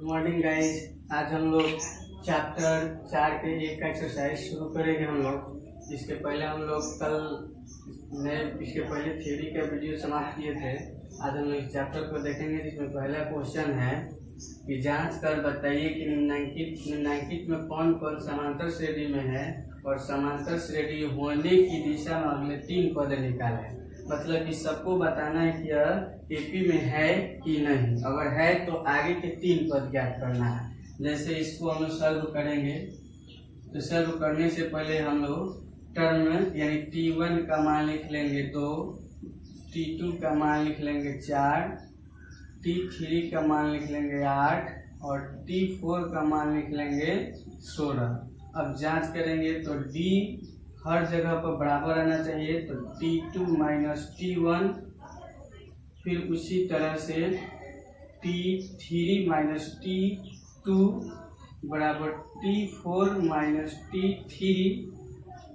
Morning guys. आज हम लोग चैप्टर 4 के एक का एक्सरसाइज शुरू करेंगे हम लोग। इसके पहले हम लोग इसके पहले थ्योरी का वीडियो समाप्त किए थे। आज हम लोग इस चैप्टर को देखेंगे जिसमें पहला क्वेश्चन है कि जांच कर बताइए कि निम्नलिखित में कौन कौन समांतर श्रेणी में है और समांतर श्रेणी होने की दिशा में अगले 3 पद निकालें। मतलब कि सबको बताना है कि यह एपी में है कि नहीं। अगर है तो आगे के 3 पद ज्ञात करना है। जैसे इसको हम लोग सॉल्व करेंगे तो सॉल्व करने से पहले हम लोग टर्म यानी T1 का मान लिख लेंगे 2, T2 का मान लिख लेंगे 4, T3 का मान लिख लेंगे 8 और T4 का मान लिख लेंगे 16। अब जांच करेंगे तो D हर जगह पर बराबर आना चाहिए, तो T2 माइनस T1, फिर उसी तरह से T3 माइनस T2 बराबर T4 माइनस T3।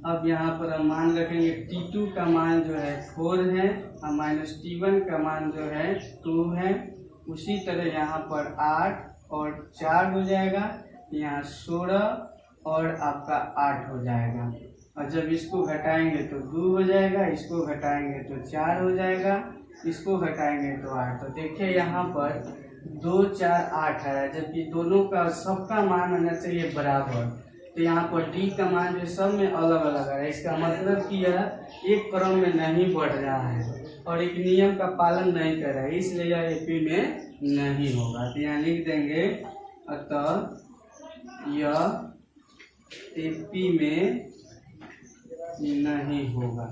अब यहाँ पर हम मान रखेंगे T2 का मान जो है 4 है और माइनस T1 का मान जो है 2 है। उसी तरह यहाँ पर 8 और 4 हो जाएगा, यहाँ 16 और आपका 8 हो जाएगा। और जब इसको घटाएंगे तो 2 हो जाएगा, इसको घटाएंगे तो 4 हो जाएगा, इसको घटाएंगे तो 8। तो देखिए यहाँ पर 2 4 8 है, जबकि दोनों का सबका मान आना चाहिए बराबर। तो यहाँ पर D का मान जो सब में अलग अलग है। इसका मतलब कि यह एक क्रम में नहीं बढ़ रहा है और एक नियम का पालन नहीं कर रहा है, इसलिए यह एपी में नहीं होगा। तो यहाँ लिख देंगे अतः यह एपी में नहीं होगा।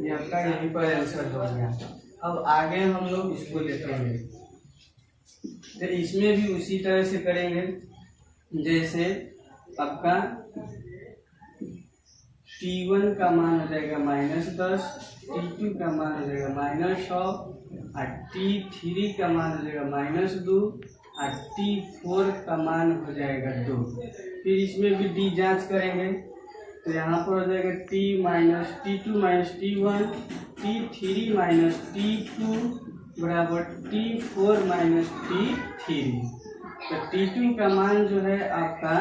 ये आपका यहीं पर आंसर हो गया। अब आगे हम लोग इसको देखेंगे तो इसमें भी उसी तरह से करेंगे। जैसे आपका T1 का मान हो जाएगा -10, T2 का मान हो जाएगा -6 और T3 का मान हो जाएगा -2 और T4 का मान हो जाएगा 2। फिर इसमें भी D जांच करेंगे तो यहाँ पर हो जाएगा T2 minus T1, T3 minus T2 बराबर T4 माइनस T3। तो T2 का मान जो है आपका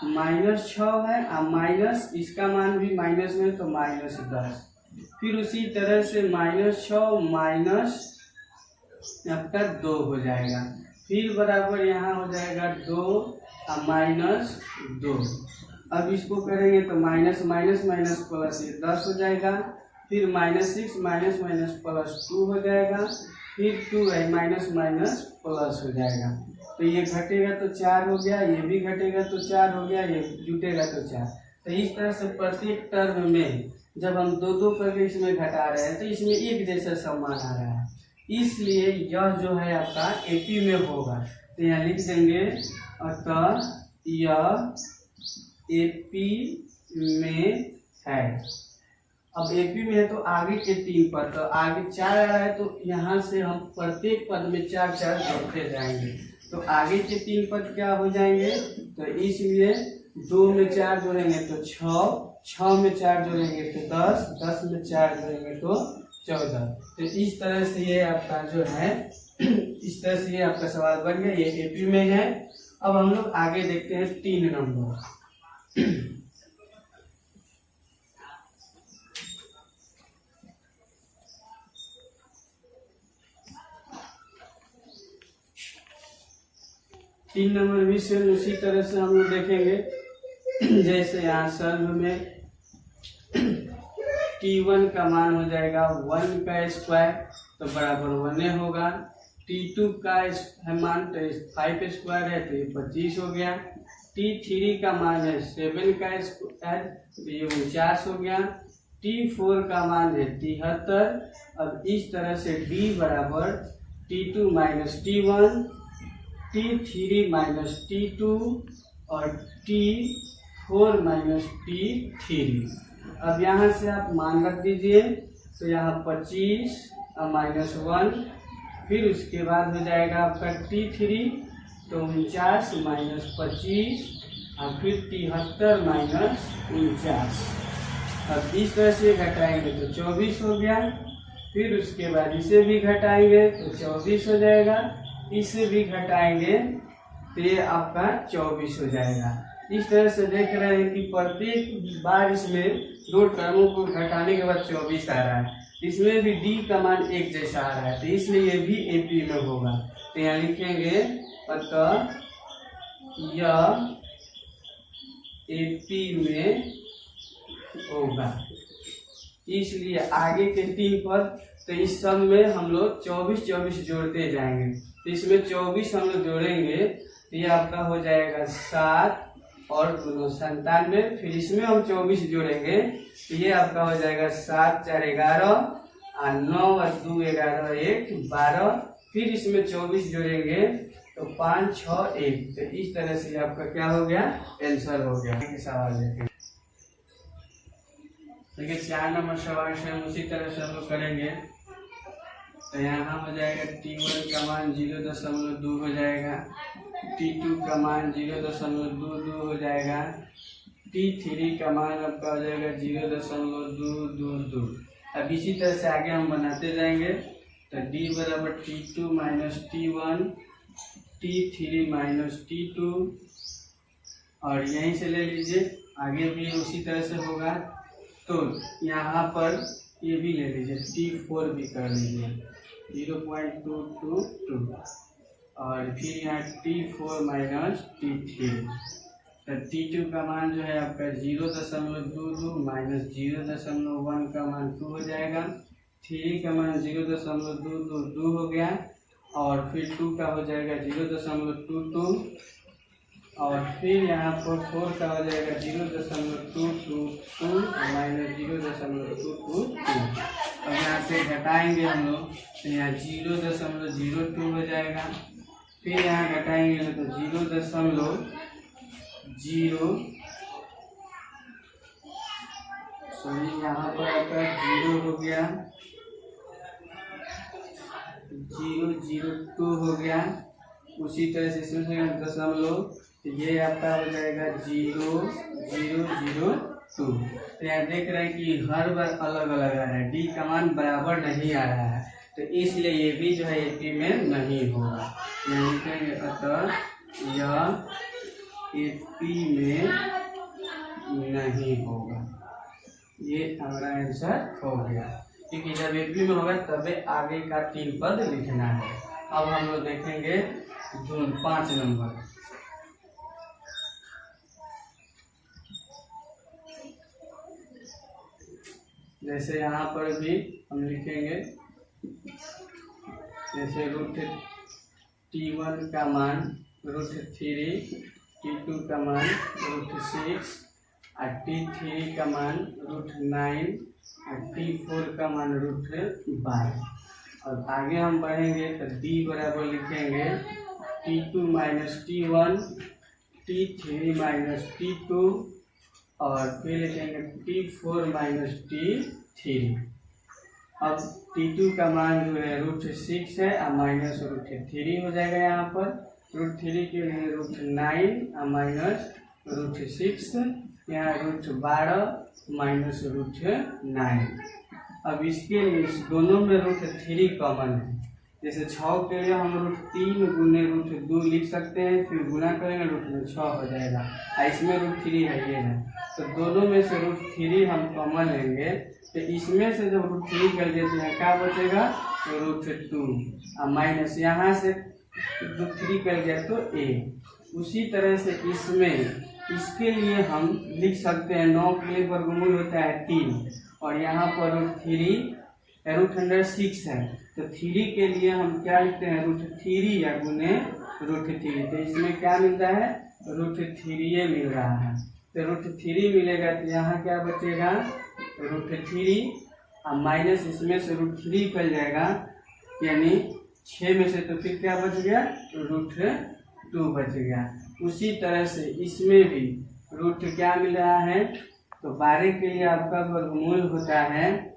-6 है और माइनस इसका मान भी माइनस में, तो -10। फिर उसी तरह से -6 माइनस आपका 2 हो जाएगा। फिर बराबर यहाँ हो जाएगा 2 और -2। अब इसको करेंगे तो माइनस माइनस माइनस प्लस ये 10 हो जाएगा। फिर -6 माइनस माइनस प्लस 2 हो जाएगा। फिर 2 है माइनस माइनस प्लस हो जाएगा। तो ये घटेगा तो 4 हो गया, ये भी घटेगा तो 4 हो गया, ये जुटेगा तो 4। तो इस तरह से प्रत्येक टर्म में जब हम 2-2 करके इसमें घटा रहे हैं तो इसमें एक जैसा सम्मान आ रहा है, इसलिए यह जो है आपका एपी में होगा। तो यहाँ लिख देंगे अतः यह एपी में है। अब एपी में है तो आगे के 3 पद, तो आगे 4 आ रहा है तो यहाँ से हम प्रत्येक पद में 4-4 जोड़ते जाएंगे। तो आगे के 3 पद क्या हो जाएंगे, तो इसलिए 2 में 4 जोड़ेंगे तो 6, 6 में 4 जोड़ेंगे तो 10, 10 में 4 जोड़ेंगे तो 14। तो इस तरह से ये आपका जो है इस तरह से ये आपका सवाल बन गया, ये एपी में है। अब हम लोग आगे देखते हैं 3 नंबर। 3 नंबर भी से उसी तरह से हम लोग देखेंगे। जैसे यहाँ सॉल्व में T1 का मान हो जाएगा 1 का स्क्वायर तो बराबर 1 होगा। T2 का मान तो 5 स्क्वायर है तो ये 25 हो गया। T3 का मान है 7 का स्क्वायर तो ये 49 हो गया। T4 का मान है 73। अब इस तरह से D बराबर T2 minus T1, T3 minus T2 और T4 माइनस T3। अब यहाँ से आप मान रख दीजिए तो यहाँ 25 और -1। फिर उसके बाद हो जाएगा आपका T3 तो 49 माइनस 25 और फिर 73 माइनस 49। अब इस तरह से घटाएंगे तो 24 हो गया। फिर उसके बाद इसे भी घटाएंगे तो 24 हो जाएगा। इसे भी घटाएंगे तो ये आपका 24 हो जाएगा। इस तरह से देख रहे हैं कि प्रत्येक बार इसमें दो टर्मों को घटाने के बाद 24 आ रहा है। इसमें भी डी का मान एक जैसा आ रहा है, तो इसलिए ये भी एपी में होगा। तो यहाँ लिखेंगे अतः यह एपी में होगा। इसलिए आगे के 3 पद, तो इस सब में हम लोग 24 जोड़ते जाएंगे। तो इसमें 24 हम लोग जोड़ेंगे तो ये आपका हो जाएगा 7 और 2 97। फिर इसमें हम 24 जोड़ेंगे तो ये आपका हो जाएगा 7 4 11 और 9 और 2 11 1 12। फिर इसमें 24 जोड़ेंगे तो 5 6 1। तो इस तरह से आपका क्या हो गया, आंसर हो गया। सवाल देखें, देखिए 4 नंबर सवाल से हम उसी तरह से हम लोग करेंगे। तो यहाँ हो जाएगा T1 का मान 0.2 हो जाएगा, T2 का मान 0.22 हो जाएगा, T3 का मान आपका हो जाएगा 0.222। अब इसी तरह से आगे हम बनाते जाएंगे। तो D बराबर T2 minus T1, T3 minus T2, और यहीं से ले लीजिए, आगे भी उसी तरह से होगा। तो यहाँ पर ये भी ले लीजिए, T4 भी कर लीजिए 0.222, और फिर यहाँ T4 माइनस T3। तो T2 का मान जो है आपका 0.22 माइनस 0.1 का मान 2 हो जाएगा, 3 का मान 0.222 हो गया, और फिर 2 का हो जाएगा 0.22, और फिर यहाँ पर 4 का हो जाएगा 0.222 माइनस 0.222। अब यहाँ से घटाएंगे हम लोग तो यहाँ 0.02 हो जाएगा। फिर यहाँ घटाएंगे तो 0.0 सॉरी यहाँ पर आपका 0 हो गया, 0.002 हो गया। उसी तरह से इसमें दशमलव, तो ये आपका हो जाएगा 0.002। तो यहाँ देख रहे हैं कि हर बार अलग अलग आ रहा है, डी का मान बराबर नहीं आ रहा है, तो इसलिए ये भी जो है एपी में नहीं होगा। यहाँ लिखेंगे अतः यह एपी में नहीं होगा। ये हमारा आंसर हो गया, क्योंकि जब एपी में होगा तभी आगे का 3 पद लिखना है। अब हम लोग देखेंगे 5 नंबर। जैसे यहाँ पर भी हम लिखेंगे, जैसे √T1 का मान √3, T2 का मान √6, और T3 का मान √9, और T4 का मान √12। और आगे हम बढ़ेंगे तो D बराबर लिखेंगे T2 minus T1, T3 minus T2, और फिर लिखेंगे T4 माइनस T3। अब T2 का मान जो है √6 है और माइनस √3 हो जाएगा। यहाँ पर √3 के लिए √9 और माइनस √6, यहाँ √12 माइनस √9। अब इसके लिए इस दोनों में √3 कॉमन है। जैसे 6 के लिए हम √3 गुने √2 लिख सकते हैं, फिर गुना करेंगे √6 हो जाएगा, और इसमें √3 है, ये है। तो दोनों में से √3 हम कॉमन लेंगे, तो इसमें से जब √3 कर देते हैं क्या बचेगा, √2, और माइनस यहाँ से 3 कर गया तो a। उसी तरह से इसमें इसके लिए हम लिख सकते हैं 9 के लिए वर्गमूल होता है 3, और यहाँ पर √6 है, तो 3 के लिए हम क्या लिखते हैं √3 या गुने √3। तो इसमें क्या मिलता है, √3 मिल रहा है। तो √3 मिलेगा तो यहाँ क्या बचेगा, √3, और माइनस इसमें से √3 निकल जाएगा, यानी 6 में से तो फिर क्या बच गया, √2 बच गया। उसी तरह से इसमें भी रूट क्या मिल रहा है, तो 12 के लिए आपका वर्गमूल होता है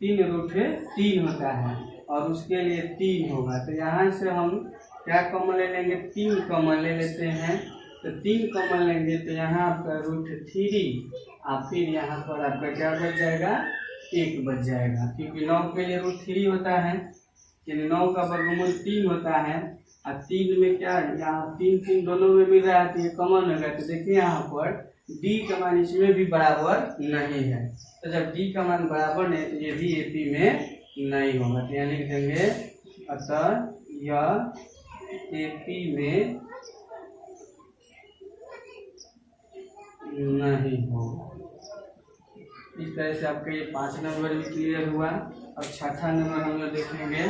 3√3 होता है, और उसके लिए 3 होगा। तो यहाँ से हम क्या कॉमन ले लेंगे, 3 कॉमन ले लेते हैं। तो 3 कॉमन लेंगे तो यहाँ आपका √3, और फिर यहाँ पर आपका क्या बच जाएगा, 1 बच जाएगा, क्योंकि 9 के लिए √3 होता है, यानी 9 का वर्गमूल 3 होता है, और 3 में क्या है, यहाँ 3 दोनों में मिल रहा है तो ये कॉमन होगा। तो देखिए यहाँ पर डी का मान इसमें भी बराबर नहीं है। तो जब डी का मान बराबर नहीं तो ये भी एपी में नहीं होगा। तो यहाँ लिख देंगे अतः यह एपी में नहीं होगा। इस तरह से आपका ये 5 नंबर भी क्लियर हुआ। अब छठा नंबर हम लोग देखेंगे।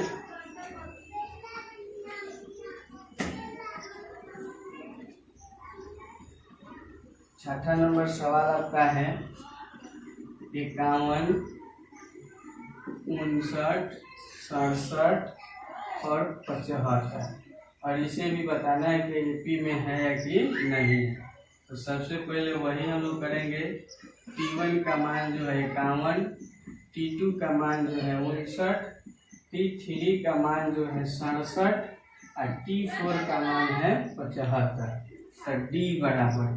छठा नंबर सवाल आपका है 51, 59, 67 और 75 और इसे भी बताना है कि यूपी में है या कि नहीं। तो सबसे पहले वही हम लोग करेंगे। T1 का मान जो है 51, T2 का मान जो है 59, T3 का मान जो है 67 और T4 का मान है 75। तो D बराबर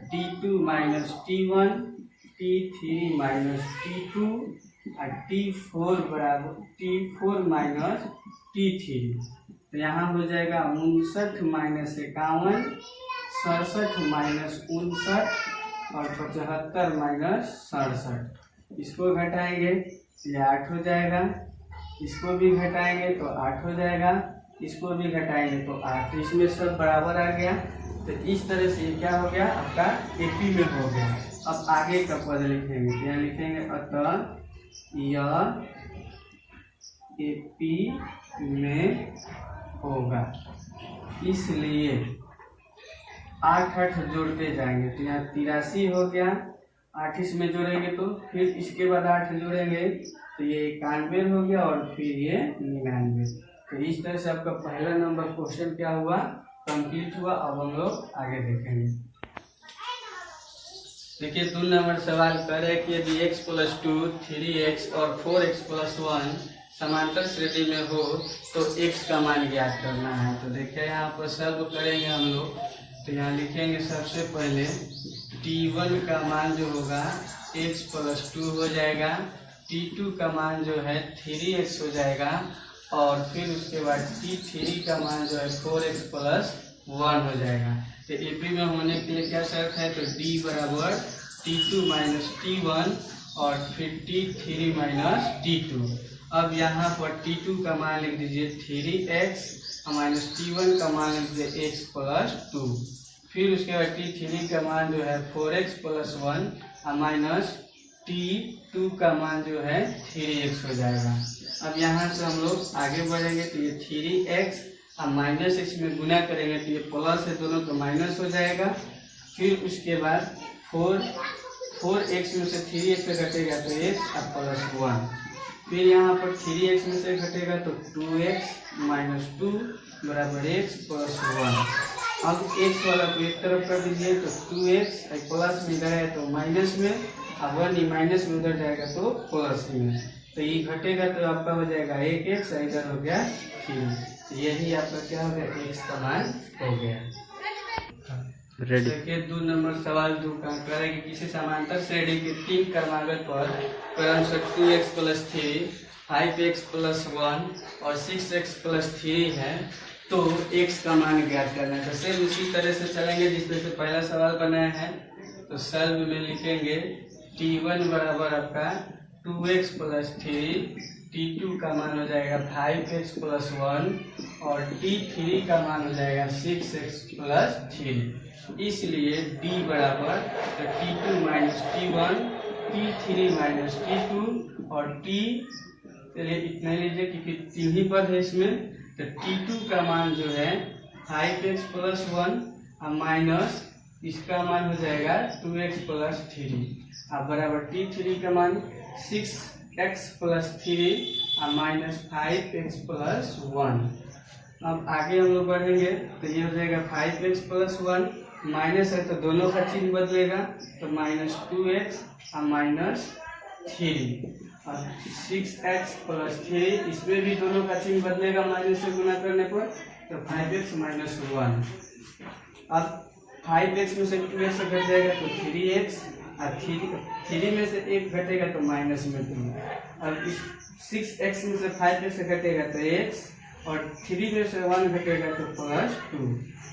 T2 minus T1, T3 minus T2 और T4 बराबर T4 माइनस T3। तो यहाँ हो जाएगा 59 माइनस 51, 67 माइनस 59 और 75 माइनस 67। इसको घटाएंगे तो ये 8 हो जाएगा। इसको भी घटाएंगे तो 8 हो जाएगा। इसको भी घटाएंगे तो 8। इसमें सब बराबर आ गया। तो इस तरह से ये क्या हो गया आपका एपी में हो गया। अब आगे का पद लिखेंगे। यहाँ लिखेंगे अतः यह एपी में होगा। इसलिए 8 जोड़ते जाएंगे तो यहाँ 83 हो गया। 8 इसमें जोड़ेंगे तो फिर इसके बाद 8 जोड़ेंगे तो ये 91 हो गया और फिर ये 99। तो इस तरह से आपका पहला नंबर क्वेश्चन क्या हुआ, कंप्लीट हुआ। अब हम लोग आगे देखेंगे। देखिए 2 नंबर सवाल कर रहे कि यदि x + 2, 3x और 4x + 1 समांतर श्रेणी में हो तो x का मान ज्ञात करना है। तो देखिए यहाँ पर सॉल्व करेंगे हम लोग। तो यहाँ लिखेंगे सबसे पहले T1 का मान जो होगा x + 2 हो जाएगा, T2 का मान जो है 3x हो जाएगा और फिर उसके बाद T3 का मान जो है 4x + 1 हो जाएगा। तो एपी में होने के लिए क्या शर्त है, तो D बराबर T2 माइनस T1 और फिर T3 माइनस T2। अब यहाँ पर T2 का मान लिख दीजिए 3x माइनस T1 का मान लिख दीजिए x + 2। फिर उसके बाद T3 का मान जो है 4x + 1 माइनस T2 का मान जो है 3x हो जाएगा। अब यहाँ से हम लोग आगे बढ़ेंगे तो ये 3x और माइनस x में गुना करेंगे तो ये प्लस है दोनों तो माइनस हो जाएगा। फिर उसके बाद 4x में से 3x से घटेगा तो x और +1। फिर यहाँ पर 3x में से घटेगा तो 2x - 2 बराबर x + 1। अब x वाला को एक तरफ कर दीजिए तो 2x प्लस में इधर है तो माइनस में, अब 1 माइनस में उधर जाएगा तो प्लस में। तो ये घटेगा तो आपका हो जाएगा 1x, इधर हो गया 3। यही आपका क्या हो गया, x का मान हो गया। देखिए 2 नंबर सवाल 2 का करेंगे किसी समांतर श्रेणी के 3 क्रमांक पर क्रमशः 2x + 3, 5x + 1 और 6x + 3 है तो x का मान ज्ञात करना है। तो सेम उसी तरह से चलेंगे जिस तरह से पहला सवाल बनाया है। तो सॉल्व में लिखेंगे T1 बराबर आपका 2x + 3, T2 का मान हो जाएगा 5x + 1 और T3 का मान हो जाएगा 6x + 3। इसलिए D बराबर तो T2 minus T1, T3 minus T2 और चलिए इतना लीजिए क्योंकि 3 ही पद है इसमें। तो T2 का मान जो है 5x + 1 और माइनस इसका मान हो जाएगा 2x + 3 और बराबर T3 का मान 6x + 3 और माइनस 5x + 1। अब आगे हम लोग बढ़ेंगे तो ये हो जाएगा 5x + 1, माइनस है तो दोनों का चिन्ह बदलेगा तो -2x और -3 और 6x + 3 इसमें भी दोनों का चिन्ह बदलेगा माइनस से गुना करने पर तो 5x - 1। अब 5x में से 2x से घट जाएगा तो 3x और 3 में से 1 घटेगा तो -2। अब इस 6x में से 5x से घटेगा तो x और 3 में से 1 घटेगा तो +2।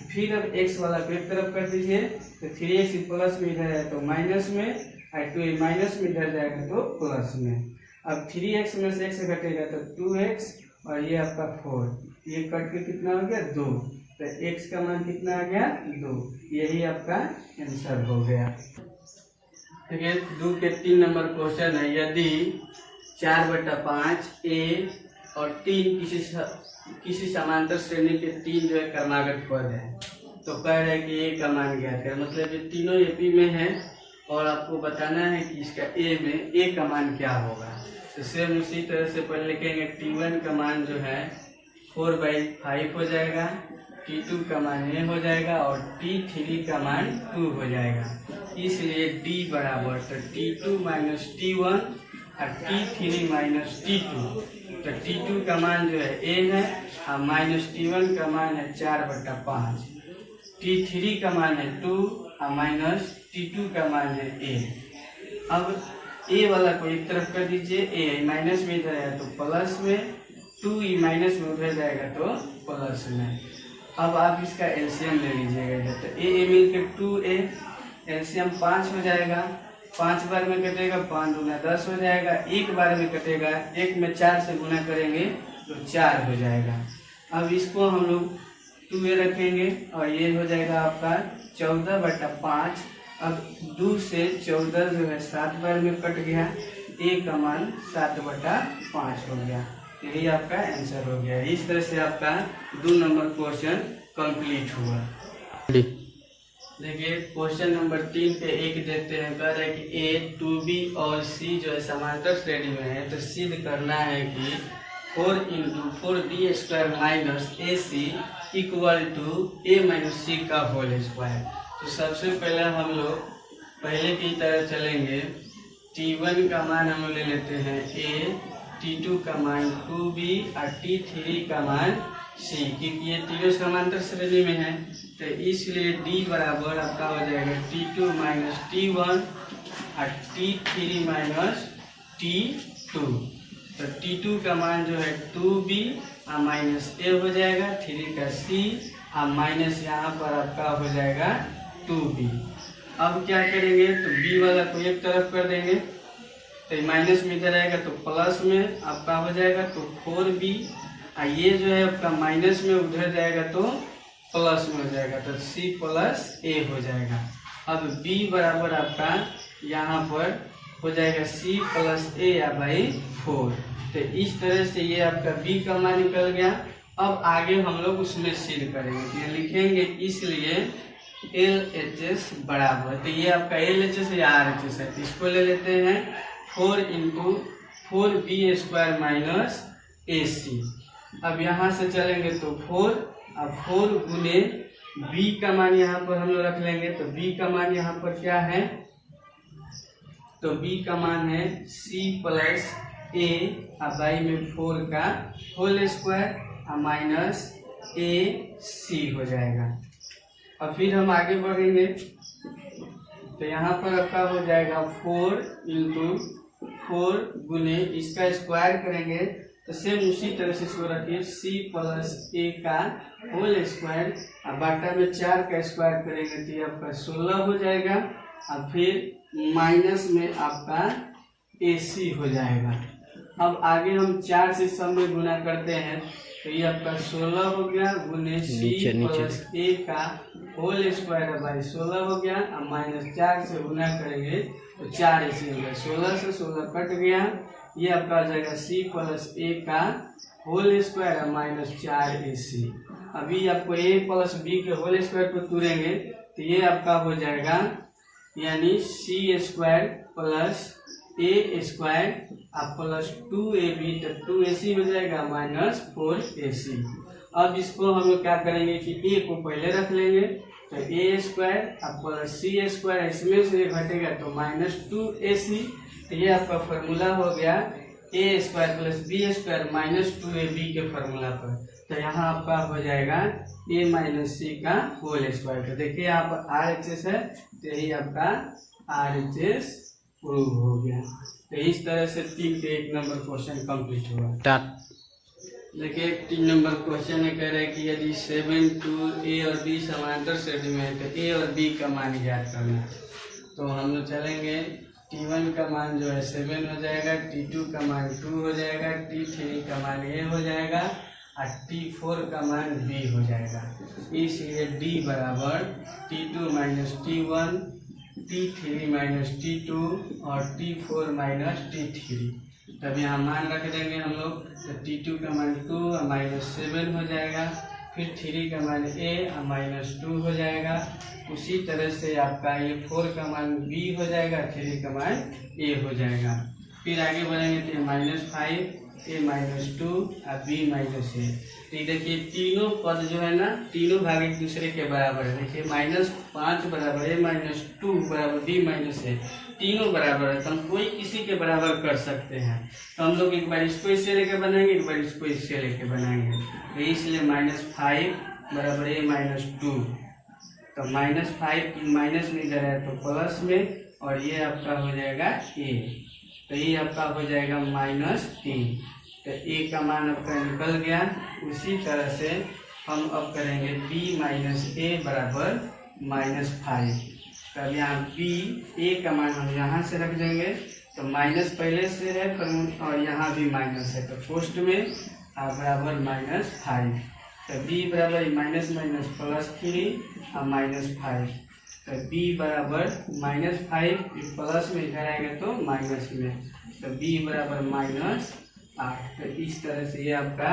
फिर अब x वाला को एक तरफ कर दीजिए, तो 3x प्लस में इधर है तो माइनस में, और 2 माइनस में इधर जाएगा तो प्लस में। अब 3x में से x घटेगा तो 2x, और ये आपका 4, ये कट के कितना हो गया 2, तो x का मान कितना आ गया 2। यही आपका आंसर हो गया। देखिए 2 के 3 नंबर क्वेश्चन है, यदि 4/5 a और 3 किसी समांतर श्रेणी के 3 जो है क्रमागत पद है, तो कह रहे हैं कि a का मान ज्ञात करें। मतलब ये तीनों AP में है और आपको बताना है कि इसका a में a का मान क्या होगा। तो सेम उसी तरह से पहले लिखेंगे T1 का मान जो है 4/5 हो जाएगा, T2 का मान a हो जाएगा और T3 का मान 2 हो जाएगा। इसलिए D बराबर तो T2 माइनस T1 और T3 माइनस T2। तो T2 का मान जो है a है और माइनस T1 का मान है 4/5, T3 का मान है 2 और माइनस T2 का मान है a। अब a वाला को एक तरफ कर दीजिए, a माइनस में इधर है तो प्लस में, 2 माइनस में उधर जाएगा तो प्लस में। अब आप इसका एलसीएम ले लीजिएगा इधर, तो a मिलकर 2a, एलसीएम 5 हो जाएगा, 5 बार में कटेगा 5 दूना 10 हो जाएगा, एक बार में कटेगा, 1 में 4 से गुना करेंगे तो 4 हो जाएगा। अब इसको हम लोग 2a रखेंगे और ये हो जाएगा आपका 14/5। अब 2 से 14 जो है 7 बार में कट गया, a का मान 7/5 हो गया। यही आपका आंसर हो गया। इस तरह से आपका 2 नंबर क्वेश्चन कंप्लीट हुआ। देखिए क्वेश्चन नंबर 3 पे एक देखते हैं, कह रहे हैं कि a, 2b और c जो है समांतर श्रेणी में है, तो सिद्ध करना है कि 4 × 4d² minus ac equal to a minus c का होल स्क्वायर। तो सबसे पहले हम लोग पहले की तरह चलेंगे, T1 का मान हम ले लेते हैं a, T2 का मान 2b और T3 का मान c, क्योंकि ये तीनों समांतर श्रेणी में है। तो इसलिए D बराबर आपका हो जाएगा T2 माइनस T1 और T3 माइनस T2। तो T2 का मान जो है 2b और माइनस a हो जाएगा, 3 का c और माइनस यहाँ पर आपका हो जाएगा 2b। अब क्या करेंगे, तो b वाला को एक तरफ कर देंगे, तो माइनस में इधर आएगा तो प्लस में आपका हो जाएगा तो 4b, और ये जो है आपका माइनस में उधर जाएगा तो प्लस में हो जाएगा तो c प्लस a हो जाएगा। अब b बराबर आपका यहाँ पर हो जाएगा c प्लस a या बाई 4। तो इस तरह से ये आपका b का मान निकल गया। अब आगे हम लोग उसमें सिद्ध करेंगे, तो लिखेंगे इसलिए LHS बराबर, तो ये आपका LHS या RHS है, इसको ले लेते हैं 4 × 4b² माइनस AC। अब यहाँ से चलेंगे तो 4, अब 4 गुने b का मान यहाँ पर हम लोग रख लेंगे, तो b का मान यहाँ पर क्या है, तो b का मान है c प्लस a और बाई में 4 का होल स्क्वायर और माइनस AC हो जाएगा। अब फिर हम आगे बढ़ेंगे, तो यहाँ पर आपका हो जाएगा 4 × 4 गुने इसका स्क्वायर करेंगे, तो सेम उसी तरह से इसको रखिए c प्लस a का होल स्क्वायर और बाटा में 4 का स्क्वायर करेंगे तो ये आपका 16 हो जाएगा, और फिर माइनस में आपका AC हो जाएगा। अब आगे हम 4 से सब में गुना करते हैं, तो ये आपका 16 हो गया गुने c प्लस a का होल स्क्वायर बाई 16 हो गया, और माइनस 4 से गुना करेंगे तो 4 AC हो गया, 16 से 16 कट गया, ये आपका हो जाएगा c प्लस a का होल स्क्वायर माइनस 4 AC। अभी आपको a प्लस b के होल स्क्वायर को तोड़ेंगे तो ये आपका हो जाएगा यानी c² plus a² plus 2ab, तो 2AC हो जाएगा माइनस 4AC। अब इसको हम लोग क्या करेंगे कि a को पहले रख लेंगे, तो a² प्लस c² इसमें से घटेगा तो माइनस 2AC। तो ये आपका फॉर्मूला हो गया a² plus b² minus 2ab के फॉर्मूला पर। तो यहाँ आपका हो जाएगा a माइनस c का होल स्क्वायर। तो देखिए यहाँ पर RHS है, तो यही आपका RHS प्रूव हो गया। तो इस तरह से 3 के 1 नंबर क्वेश्चन कंप्लीट हुआ। देखिए 3 नंबर क्वेश्चन है, कह रहे हैं कि यदि 7 2 ए और बी समांतर श्रेणी में है तो ए और बी का मान ज्ञात करना। तो हम लोग चलेंगे, T1 का मान जो है 7 हो जाएगा, T2 का मान 2 हो जाएगा, T3 का मान ए हो जाएगा और T4 का मान बी हो जाएगा। इसलिए D बराबर T2 minus T1, T3 minus T2 और T4 माइनस T3। तब यहाँ मान रख देंगे हम लोग, तो T2 का मान 2 और माइनस 7 हो जाएगा, फिर 3 का मान a और माइनस 2 हो जाएगा। उसी तरह से आपका ये 4 का मान b हो जाएगा, 3 का मान a हो जाएगा। फिर आगे बढ़ेंगे तो -5 a माइनस 2 और b माइनस a। तो देखिए तीनों पद जो है ना, तीनों भाग एक दूसरे के बराबर है। देखिए -5 बराबर a माइनस 2 बराबर b माइनस a, तीनों बराबर है। तो हम कोई किसी के बराबर कर सकते हैं। तो हम लोग एक बार इसको इससे लेके बनाएंगे, एक बार इसको इससे लेके बनाएंगे। तो इसलिए -5 बराबर a माइनस 2। तो -5 माइनस में इधर है तो प्लस में, और ये आपका हो जाएगा a। तो ये आपका हो जाएगा -3। तो a का मान आपका निकल गया। उसी तरह से हम अब करेंगे b माइनस a बराबर -5। तब यहाँ b a का मान हम यहाँ से रख देंगे। तो माइनस पहले से है और यहाँ भी माइनस है, तो पोस्ट में बराबर -5। तो b बराबर माइनस माइनस +3 और -5। तो b बराबर -5 प्लस में इधर आएगा तो माइनस में, तो b बराबर -8। तो इस तरह से ये आपका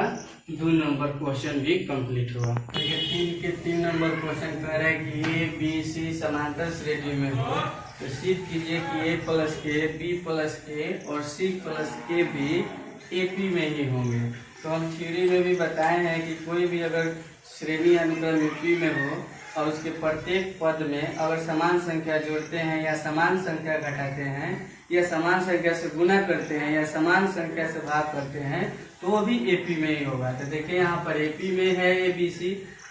2 नंबर क्वेश्चन भी कंप्लीट हुआ। देखिए 3 नंबर क्वेश्चन कह रहा है कि ए बी सी समांतर श्रेणी में हो तो सिद्ध कीजिए कि a प्लस के b प्लस के और c प्लस के भी AP में ही होंगे। तो हम थ्योरी में भी बताए हैं कि कोई भी अगर श्रेणी अनुक्रम AP में हो और उसके प्रत्येक पद में अगर समान संख्या जोड़ते हैं या समान संख्या घटाते हैं या समान संख्या से गुना करते हैं या समान संख्या से भाग करते हैं तो वो भी AP में ही होगा। तो देखिए यहाँ पर AP में है ABC,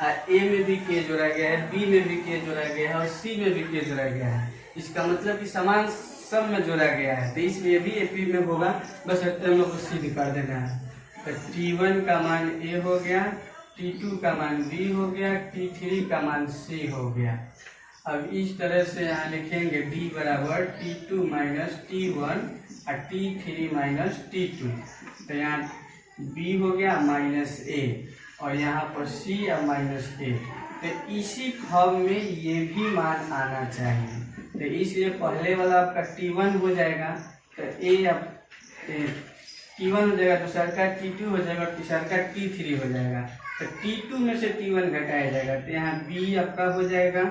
A में भी K जोड़ा गया है, B में भी K जोड़ा गया है और C में भी K जोड़ा गया है। इसका मतलब कि समान सब में जोड़ा गया है, तो इसलिए भी AP में होगा। बस हम लोग को सिद्ध कर देना है। तो T1 का मान A हो गया, T2 का मान B हो गया, T3 का मान C हो गया। अब इस तरह से यहाँ लिखेंगे D बराबर T2 माइनस T1 और T3 माइनस T2। तो यहाँ B हो गया -A और यहाँ पर C और -A। तो इसी फॉर्म में ये भी मान आना चाहिए। तो इसलिए पहले वाला आपका T1 हो जाएगा, तो T1 हो जाएगा, दूसरा का T2 हो जाएगा और तीसरा का T3 हो जाएगा। तो T2 में से T1 घटाया जाएगा, तो यहाँ B आपका हो जाएगा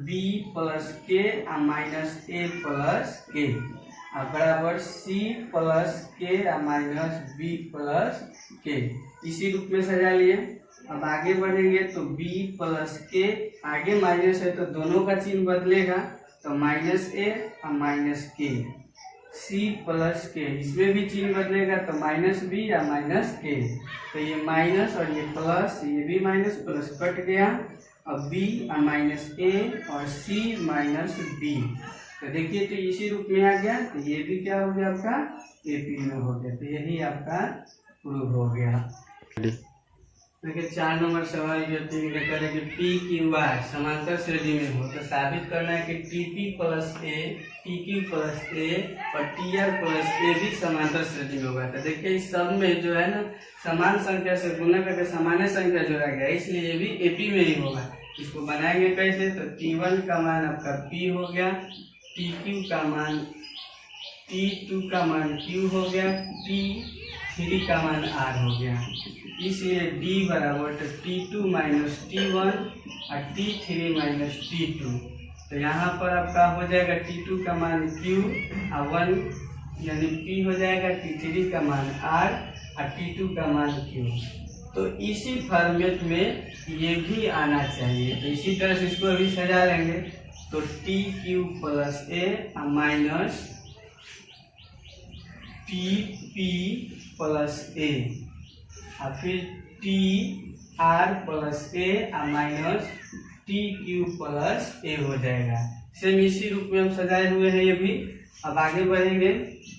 B प्लस K और -A प्लस K बराबर C प्लस K और -B प्लस K। इसी रूप में सजा लिए। अब आगे बढ़ेंगे तो B प्लस K, आगे माइनस है तो दोनों का चिन्ह बदलेगा, तो -A और -K। C प्लस K, इसमें भी चिन्ह बदलेगा तो -B या -K। तो ये माइनस और ये प्लस, ये भी माइनस प्लस कट गया। अब B और -A और C -B। तो देखिए तो इसी रूप में आ गया। तो ये भी क्या हो गया आपका AP में हो गया। तो यही आपका प्रूव हो गया। देखिए 4 नंबर सवाल जो 3 का करें कि PQR समांतर श्रेणी में हो तो साबित करना है कि TP plus A, TQ plus A और TR प्लस A भी समांतर श्रेणी में होगा। तो देखिए इस सब में जो है ना समान संख्या से गुना करके सामान्य संख्या जोड़ा गया, इसलिए ये भी AP में ही होगा। इसको बनाएंगे कैसे? तो T1 का मान आपका P हो गया, TQ का मान T2 का मान Q हो गया, T3 का मान R हो गया। इसलिए D बराबर तो T2 माइनस T1 और T3 माइनस T2। तो यहाँ पर आपका हो जाएगा T2 का मान Q और 1 यानी P हो जाएगा, T3 का मान R और T2 का मान Q। तो इसी फॉर्मेट में ये भी आना चाहिए। तो इसी तरह से इसको अभी सजा लेंगे। तो TQ plus A minus TP plus A और फिर TR plus A minus TQ plus A हो जाएगा। सेम इसी रूप में हम सजाए हुए हैं ये भी। अब आगे बढ़ेंगे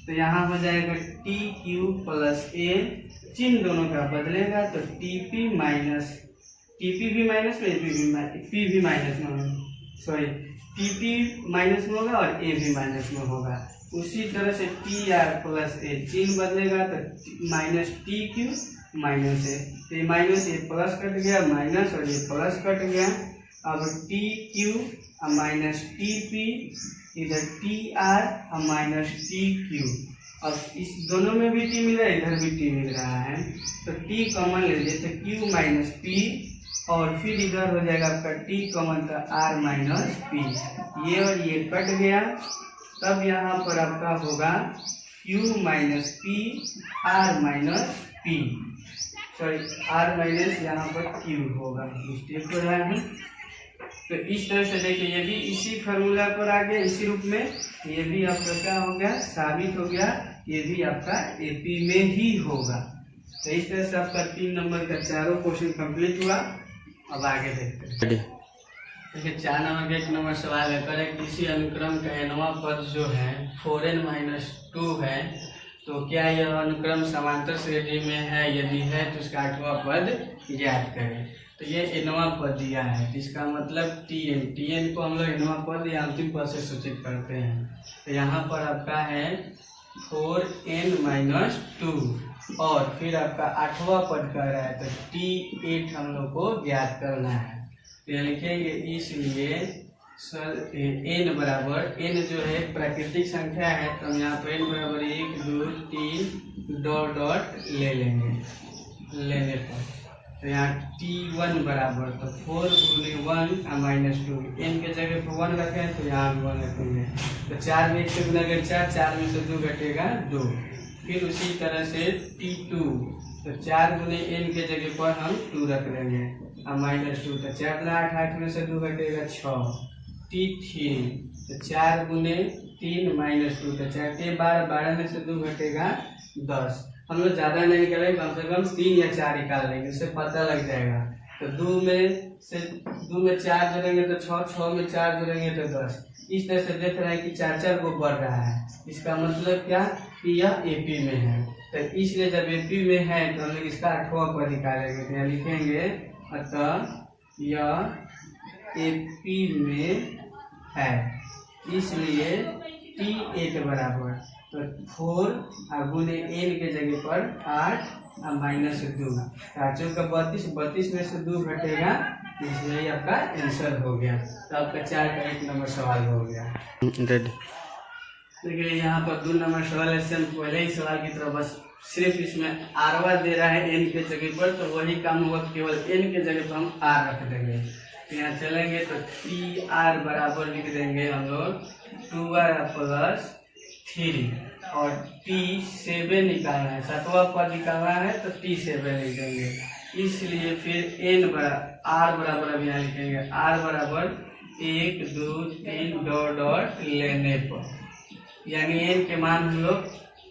तो यहाँ हो जाएगा टी क्यू प्लस ए, चिन्ह दोनों का बदलेगा तो टीपी माइनस, टीपी भी माइनस में पी भी माइनस में होगा, सॉरी टीपी माइनस में होगा और ए भी माइनस में होगा। उसी तरह से टी आर प्लस ए, चिन्ह बदलेगा तो minus T Q minus A, तो ये माइनस ए प्लस कट गया माइनस और ये प्लस कट गया। अब T Q minus T P, इधर T R minus T Q. अब इस दोनों में भी टी मिल रहा है, इधर भी टी मिल रहा है, तो टी कॉमन ले लीजिए तो क्यू माइनस पी और फिर इधर हो जाएगा आपका टी कॉमन का आर माइनस पी, ये और ये कट गया। तब यहाँ पर आपका होगा Q minus P R minus P, sorry R minus यहाँ पर क्यू होगा, मिस्टेक हो रहा है। तो इस तरह से देखिए ये भी इसी फार्मूला पर आ गया, इसी रूप में ये भी आपका क्या हो गया, साबित हो गया, ये भी आपका एपी में ही होगा। तो इस तरह से आपका 3 नंबर का चारों क्वेश्चन कंप्लीट हुआ। अब आगे देखते हैं। देखिए 4 नंबर का 1 नंबर सवाल है, करें किसी अनुक्रम का nवां पद जो है 4n-2 है, तो क्या यह अनुक्रम समांतर श्रेणी में है, यदि है तो उसका 8वां पद ज्ञात करें। तो ये nवां पद दिया है, इसका मतलब tn को हम लोग nवां पद या अंतिम पद से सूचित करते हैं। तो यहाँ पर आपका है 4n-2 और फिर आपका 8वां पद कह रहा है, तो t8 हम लोग को ज्ञात करना है। तो लिखेंगे इसलिए n बराबर, n जो है प्राकृतिक संख्या है, तो हम यहाँ पर n बराबर 1 2 3 डॉट डॉट ले लेंगे, लेने पर तो यहाँ t1 बराबर, तो 4 गुने 1 - 2, n के जगह पर 1 रखें तो यहाँ भी 1 रखेंगे, तो 4 में 1 से गुना कर 4, 4 में से 2 घटेगा 2। फिर उसी तरह से t2, तो 4 गुने n के जगह पर हम 2 रख लेंगे -2, तो 4 गुना 8, 8 में से 2 घटेगा 6। t3, तो 4 गुने 3 - 2, तो 4 के 12, 12 में से 2 घटेगा 10। हम लोग ज़्यादा नहीं करेंगे, कम से कम 3 या 4 निकाल लेंगे, उससे पता लग जाएगा। तो 2 में 4 जोड़ेंगे तो 6, 6 में 4 जोड़ेंगे तो 10। इस तरह से देख रहे हैं कि 4 को बढ़ रहा है, इसका मतलब क्या कि यह एपी में है। तो इसलिए जब एपी में है तो हम लोग इसका 8वां पद निकालेंगे, तो यहाँ लिखेंगे अतः यह एपी में है, इसलिए t8 बराबर, तो 4 गुने n के जगह पर 8 -2, 4 का 32, 32 में से 2 घटेगा, इसलिए आपका आंसर हो गया। तो आपका 4 का 1 नंबर सवाल हो गया। देखिए यहाँ पर 2 नंबर सवाल है, सेम पहले ही सवाल की तरह, बस सिर्फ इसमें आरवा दे रहा है n के जगह पर, तो वही काम होगा, केवल n के जगह पर हम r रख देंगे। तो यहाँ चलेंगे तो tr बराबर लिख देंगे हम लोग 2r + 3 और t7 निकालना है, 7वां पद निकालना है, तो t7 लिख देंगे। इसलिए फिर r बराबर अब यहाँ लिखेंगे, r बराबर 1 2 3 डॉट डॉट लेने पर, यानी n के मान हम लोग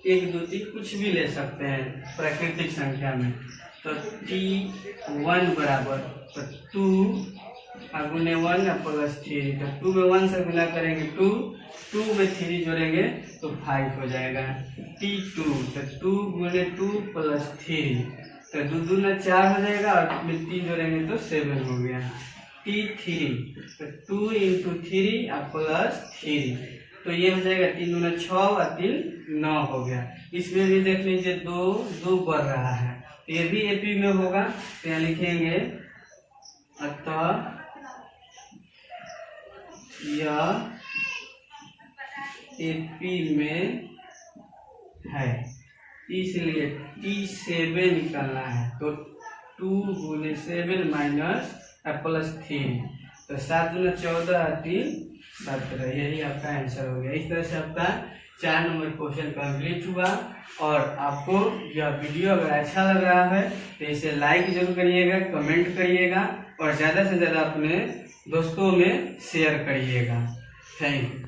1 2 3 कुछ भी ले सकते हैं प्राकृतिक संख्या में। तो t1 बराबर, तो 2 गुने 1 + 3, तो 2 में 1 से गुना करेंगे 2, 2 में 3 जोड़ेंगे तो 5 हो जाएगा। t2, तो 2 गुने 2 + 3, तो 2 दूना 4 हो जाएगा और 3 जोड़ेंगे तो 7 हो गया। t3, तो 2 × 3 + 3, तो ये हो जाएगा 3 दूना 6 और 3 9 हो गया। इसमें भी देख लीजिए 2 बढ़ रहा है, तो ये भी एपी में होगा। तो यहाँ लिखेंगे अतः यह एपी में है, इसलिए t7 निकालना है, तो 2 गुने 7 + 3, तो 7 दूना 14 और 3 17, यही आपका आंसर हो गया। इस तरह से आपका 4 नंबर क्वेश्चन कंप्लीट हुआ। और आपको यह वीडियो अगर अच्छा लग रहा है तो इसे लाइक जरूर करिएगा, कमेंट करिएगा और ज़्यादा से ज़्यादा अपने दोस्तों में शेयर करिएगा। Thank you.